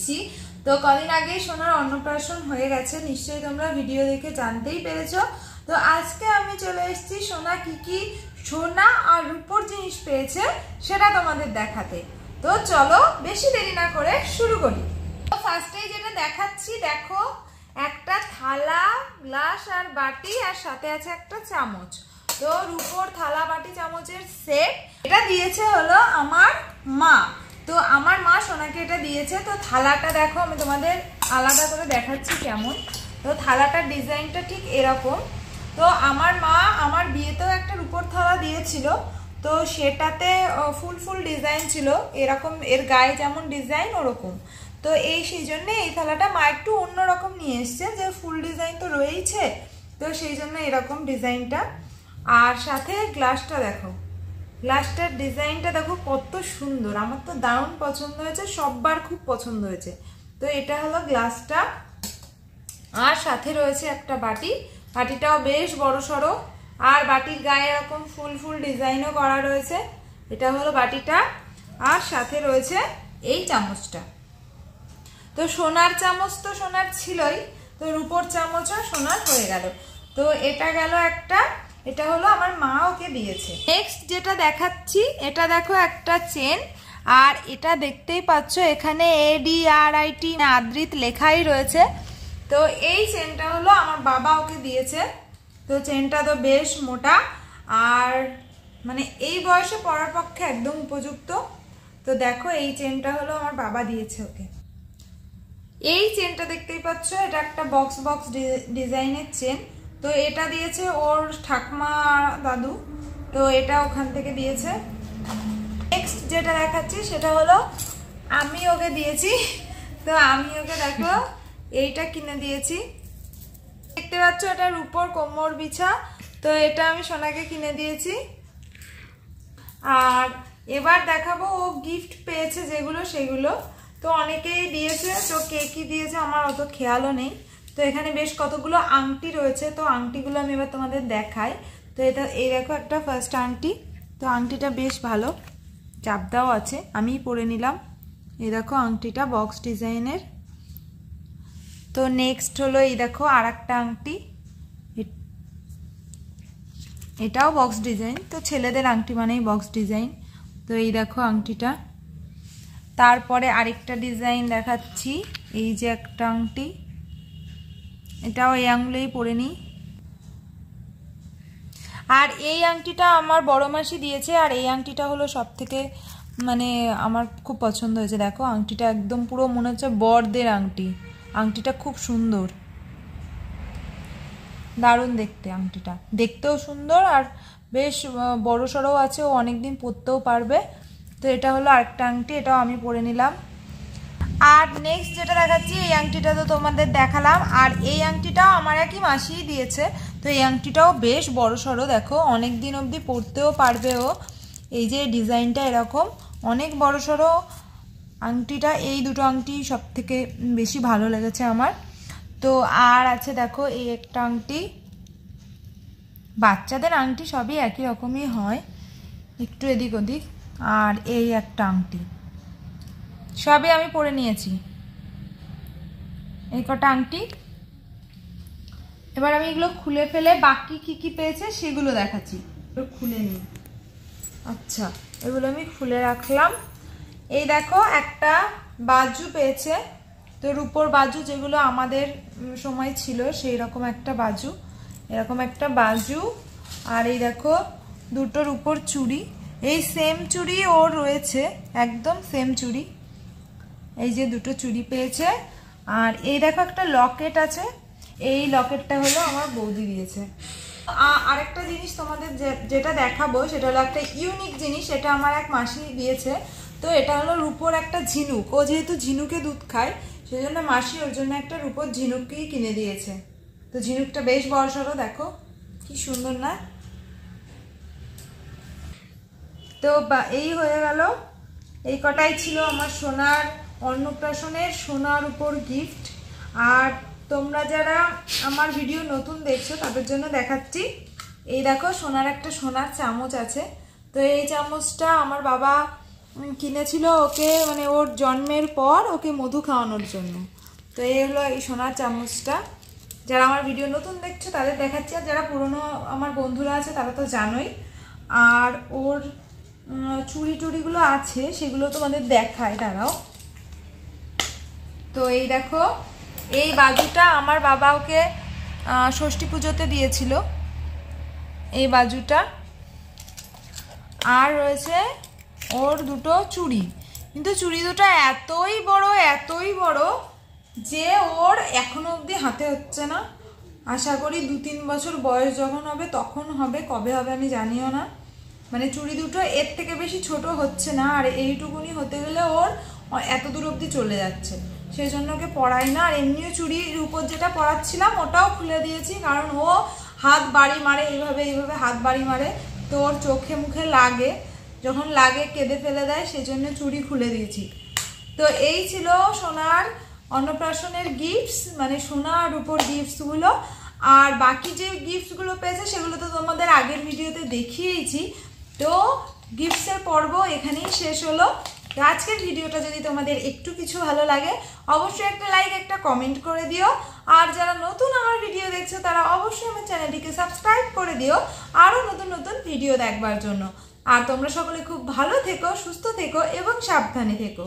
এসেছি। তো কদিন আগে সোনার অন্নপ্রাশন হয়ে গেছে, নিশ্চয়ই তোমরা ভিডিও দেখে জানতেই পেরেছো। তো আজকে আমি চলে এসেছি সোনা কি সোনা আর রূপোর জিনিস পেয়েছে সেটা তোমাদের দেখাতে। তো চলো বেশি দেরি না করে শুরু করি। তো ফার্স্টেই যেটা দেখাচ্ছি, দেখো একটা থালা, গ্লাস আর বাটি, আর সাথে আছে একটা চামচ। তো রূপোর থালা বাটি চামচের সেট এটা দিয়েছে হলো আমার মা। তো আমার মা সোনাকে এটা দিয়েছে। তো থালাটা দেখো, আমি তোমাদের আলাদা করে দেখাচ্ছি কেমন। তো থালাটার ডিজাইনটা ঠিক এরকম। তো আমার মা আমার বিয়েতেও একটা রূপোর থালা দিয়েছিল, তো সেটাতে ফুল ডিজাইন ছিল এরকম, এর গায়ে যেমন ডিজাইন ওরকম। তো সেই জন্য এই থালাটা মা একটু অন্যরকম নিয়ে এসছে, যে ফুল ডিজাইন তো রয়েইছে, তো সেই জন্য এরকম ডিজাইনটা। আর সাথে গ্লাসটা দেখো, গ্লাসটার ডিজাইনটা দেখো কত সুন্দর, আমার তো দারুণ পছন্দ হয়েছে, সববার খুব পছন্দ হয়েছে। তো এটা হলো গ্লাসটা। আর সাথে রয়েছে একটা বাটি, বাটিটাও বেশ বড় সড়ো, আর বাটির গায়ে এরকম ফুল ডিজাইনও করা রয়েছে। এটা হলো বাটিটা। আর সাথে রয়েছে এই চামচটা। তো সোনার চামচ তো সোনার ছিলই, তো রূপোর চামচও সোনার হয়ে গেল। তো এটা গেল একটা, এটা হলো আমার মা ওকে দিয়েছে। নেক্সট যেটা দেখাচ্ছি, এটা দেখো একটা চেন, আর এটা দেখতেই পাচ্ছ এখানে ADRIT আদ্রিত লেখাই রয়েছে। তো এই চেনটা হলো আমার বাবা ওকে দিয়েছে। তো চেনটা তো বেশ মোটা, আর মানে এই বয়সে পরার পক্ষে একদম উপযুক্ত। তো দেখো এই চেনটা হলো আমার বাবা দিয়েছে ওকে। এই চেনটা দেখতেই পাচ্ছ, এটা একটা বক্স ডিজাইনের চেন। তো এটা দিয়েছে ওর ঠাকুমা দাদু, তো এটা ওখান থেকে দিয়েছে। নেক্সট যেটা দেখাচ্ছি সেটা হলো আমি ওকে দিয়েছি। তো আমি ওকে দেখো এইটা কিনে দিয়েছি, দেখতে পাচ্ছ এটা রূপোর কোমর বিছা। তো এটা আমি সোনাকে কিনে দিয়েছি। আর এবার দেখাবো ও গিফট পেয়েছে যেগুলো সেগুলো। তো অনেকেই দিয়েছে, তো কে কি দিয়েছে আমার অত খেয়ালও নেই। তো এখানে বেশ কতগুলো আংটি রয়েছে, তো আংটিগুলো আমি এবার তোমাদের দেখাই। তো এটা এই দেখো একটা ফার্স্ট আংটি। তো আংটিটা বেশ ভালো, চাপদাও আছে, আমি পরে নিলাম। এই দেখো আংটিটা বক্স ডিজাইনের। তো নেক্সট হলো এই দেখো আর একটা আংটি, এটাও বক্স ডিজাইন। তো ছেলেদের আংটি মানেই বক্স ডিজাইন। তো এই দেখো আংটিটা। তারপরে আরেকটা ডিজাইন দেখাচ্ছি, এই যে একটা আংটি, এটাও এই আঙুলেই পরে নিই। আর এই আংটিটা আমার বড় মাসি দিয়েছে, আর এই আংটিটা হলো সব থেকে মানে আমার খুব পছন্দ হয়েছে। দেখো আংটিটা একদম পুরো মনে হচ্ছে বড়দের আংটি, আংটিটা খুব সুন্দর, দারুণ দেখতে। আংটিটা দেখতেও সুন্দর আর বেশ বড় সড়ো আছে, ও অনেকদিন পরতেও পারবে। তো এটা হলো আরেকটা আংটি, এটাও আমি পরে নিলাম। আর নেক্সট যেটা দেখাচ্ছি, এই আংটিটা তো তোমাদের দেখালাম, আর এই আংটিটাও আমার একই মাসিই দিয়েছে। তো এই আংটিটাও বেশ বড় সড়ো, দেখো অনেক দিন অবধি পরতেও পারবে ও। এই যে ডিজাইনটা এরকম অনেক বড় সড়ো আংটিটা, এই দুটো আংটি সব থেকে বেশি ভালো লেগেছে আমার। তো আর আছে দেখো এই একটা আংটি, বাচ্চাদের আংটি সবই একই রকমই হয়, একটু এদিক ওদিক। আর এই একটা আংটি, সবই আমি পরে নিয়েছি, এই কটা আংটি। এবার আমি এগুলো খুলে ফেলে বাকি কি পেয়েছে সেগুলো দেখাচ্ছি। খুলে নিই। আচ্ছা, এগুলো আমি খুলে রাখলাম। এই দেখো একটা বাজু পেয়েছে, তো রূপোর বাজু যেগুলো আমাদের সময় ছিল সেই রকম একটা বাজু, এরকম একটা বাজু। আর এই দেখো দুটো রূপোর চুড়ি, এই সেম চুড়ি ওর রয়েছে, একদম সেম চুড়ি। এই যে দুটো চুড়ি পেয়েছে। আর এই দেখো একটা লকেট আছে, এই লকেটটা হলো আমার বৌদি দিয়েছে। আরেকটা জিনিস তোমাদের যেটা দেখাবো সেটা হলো একটা ইউনিক জিনিস, এটা আমার এক মাসি দিয়েছে। তো এটা হলো রূপোর একটা ঝিনুক, ও যেহেতু ঝিনুকে দুধ খায় সেই জন্য মাসি ওর জন্য একটা রূপোর ঝিনুকই কিনে দিয়েছে। তো ঝিনুকটা বেশ বড় সড়ো, দেখো কি সুন্দর না। তো এই হয়ে গেল, এই কটাই ছিল আমার সোনার অন্নপ্রাশনের সোনার উপর গিফট। আর তোমরা যারা আমার ভিডিও নতুন দেখছো তাদের জন্য দেখাচ্ছি, এই দেখো সোনার একটা সোনার চামচ আছে। তো এই চামচটা আমার বাবা কিনেছিল ওকে, মানে ওর জন্মের পর ওকে মধু খাওয়ানোর জন্য। তো এই হলো এই সোনার চামচটা। যারা আমার ভিডিও নতুন দেখছো তাদের দেখাচ্ছি, আর যারা পুরনো আমার বন্ধুরা আছে তারা তো জানোই। আর ওর চুড়ি টুড়িগুলো আছে সেগুলো তোমাদের দেখায়, দাঁড়াও। তো এই দেখো, এই বাজুটা আমার বাবা ওকে ষষ্ঠী পুজোতে দিয়েছিল, এই বাজুটা। আর রয়েছে ওর দুটো চুড়ি, কিন্তু চুড়ি দুটো এতই বড় যে ওর এখনো অবধি হাতে হচ্ছে না। আশা করি 2-3 বছর বয়স যখন হবে তখন হবে, কবে হবে আমি জানিও না। মানে চুড়ি দুটো এর থেকে বেশি ছোট হচ্ছে না, আর এইটুকুনি হতে গেলে ওর এত দূর অবধি চলে যাচ্ছে, সেই জন্য ওকে পরাই না। আর এমনিও চুড়ির উপর যেটা পরাচ্ছিলাম ওটাও খুলে দিয়েছি, কারণ ও হাত বাড়ি মারে, এইভাবে হাত বাড়ি মারে, তো ওর চোখে মুখে লাগে, যখন লাগে কেঁদে ফেলে দেয়, সেজন্য চুড়ি খুলে দিয়েছি। তো এই ছিল সোনার অন্নপ্রাশনের গিফটস, মানে সোনা আর রূপোর গিফটসগুলো। আর বাকি যে গিফটসগুলো পেয়েছে সেগুলো তো তোমাদের আগের ভিডিওতে দেখিয়েছি। তো গিফটসের পর্ব এখানেই শেষ হলো। তো আজকের ভিডিওটা যদি তোমাদের একটু কিছু ভালো লাগে অবশ্যই একটা লাইক, একটা কমেন্ট করে দিও। আর যারা নতুন আমার ভিডিও দেখছো তারা অবশ্যই আমার চ্যানেলটিকে সাবস্ক্রাইব করে দিও আরও নতুন নতুন ভিডিও দেখবার জন্য। আর তোমরা সকলে খুব ভালো থেকো, সুস্থ থেকো এবং সাবধানে থেকো।